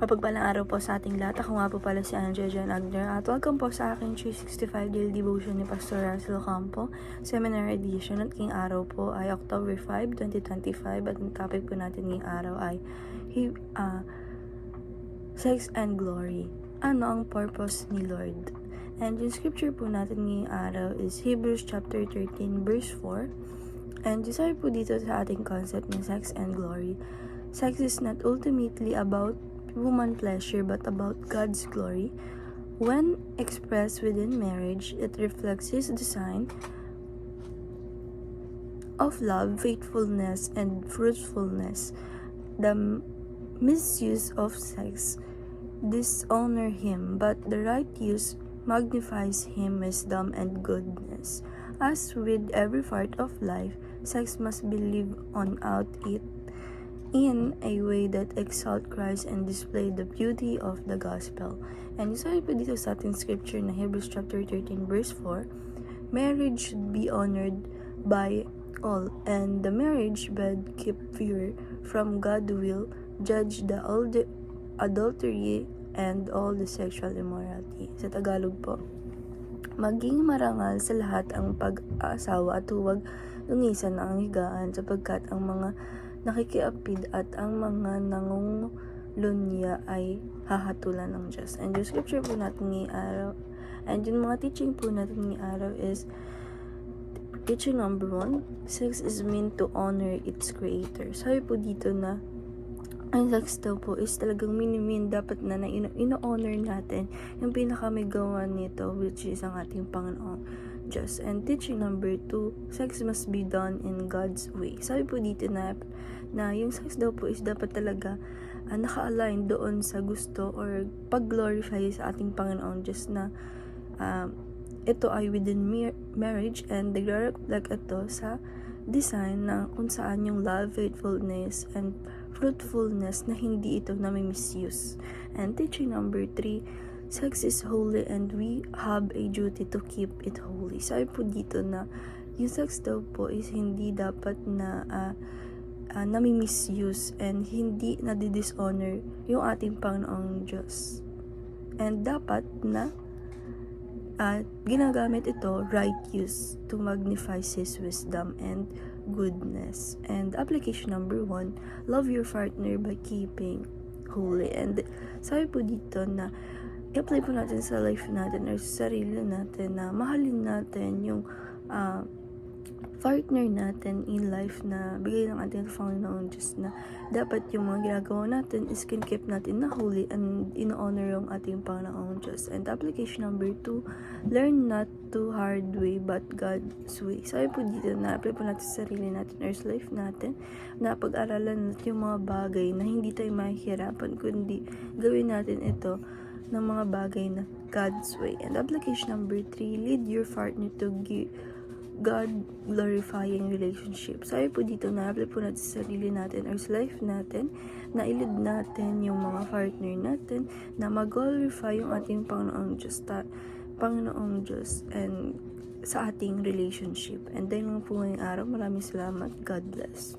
Mapagpalang araw po sa ating lahat. Ako nga po pala si Andrea Jan Agner at welcome po sa aking 365 Daily Devotion ni Pastor Russell Campo, Seminar Edition. At ngayong araw po ay October 5, 2025 at ang topic po natin ngayong araw ay Sex and Glory. Ano ang purpose ni Lord? And yung scripture po natin ngayong araw is Hebrews chapter 13 verse 4. And sabi po dito sa ating concept ng sex and glory, sex is not ultimately about human pleasure but about God's glory. When expressed within marriage, it reflects His design of love, faithfulness, and fruitfulness. The misuse of sex dishonor Him, but the right use magnifies Him wisdom and goodness. As with every part of life, sex must be lived on out it in a way that exalt Christ and display the beauty of the gospel. And sabi po dito sa ating scripture na Hebrews chapter 13 verse 4, marriage should be honored by all, and the marriage bed keep pure from God will judge the adultery and all the sexual immorality. Sa Tagalog po, maging marangal sa lahat ang pag-aasawa at huwag lungisan ang higaan sapagkat ang mga nakikiapid at ang mga nangungulunya ay hahatulan ng Diyos. And yung scripture po natin ni araw, and yung mga teaching po natin ni araw is teaching number 1, sex is meant to honor its creator. Sabi po dito na ang sex daw po is talagang minimin dapat na ino-honor natin yung pinakamigawa nito, which is ang ating Panginoong Diyos. And teaching number 2, sex must be done in God's way. Sabi po dito na yung sex daw po is dapat talaga naka-align doon sa gusto or pag-glorify sa ating Panginoong Diyos na ito ay within marriage and nagre-reflect ito sa design na kung saan yung love, faithfulness, and fruitfulness na hindi ito nami-misuse. And teaching number 3, sex is holy and we have a duty to keep it holy. Sabi po dito na yung sex daw po is hindi dapat na nami-misuse and hindi nadi-dishonor yung ating Panginoong Diyos. And dapat na ginagamit ito right use to magnify His wisdom and goodness. And application number 1, love your partner by keeping holy. And sabi po dito na i-apply po natin sa life natin or sa sarili natin na mahalin natin yung partner natin in life na bigay ng ating Panginoon Diyos, na dapat yung mga ginagawa natin is keep natin na holy and in-honor yung ating Panginoon Diyos. And application number 2, learn not to hard way but God's way. Sabi po dito na apply po natin sa sarili natin or sa life natin na pag-aralan natin yung mga bagay na hindi tayo mahihirapan kundi gawin natin ito ng mga bagay na God's way. And application number 3, lead your partner to God-glorifying relationship. Sabi po dito na apply po natin sa sarili natin or sa life natin na ilid natin yung mga partner natin na mag-glorify yung ating Panginoong Diyos and sa ating relationship. And dahil lang po ngayong araw, maraming salamat. God bless.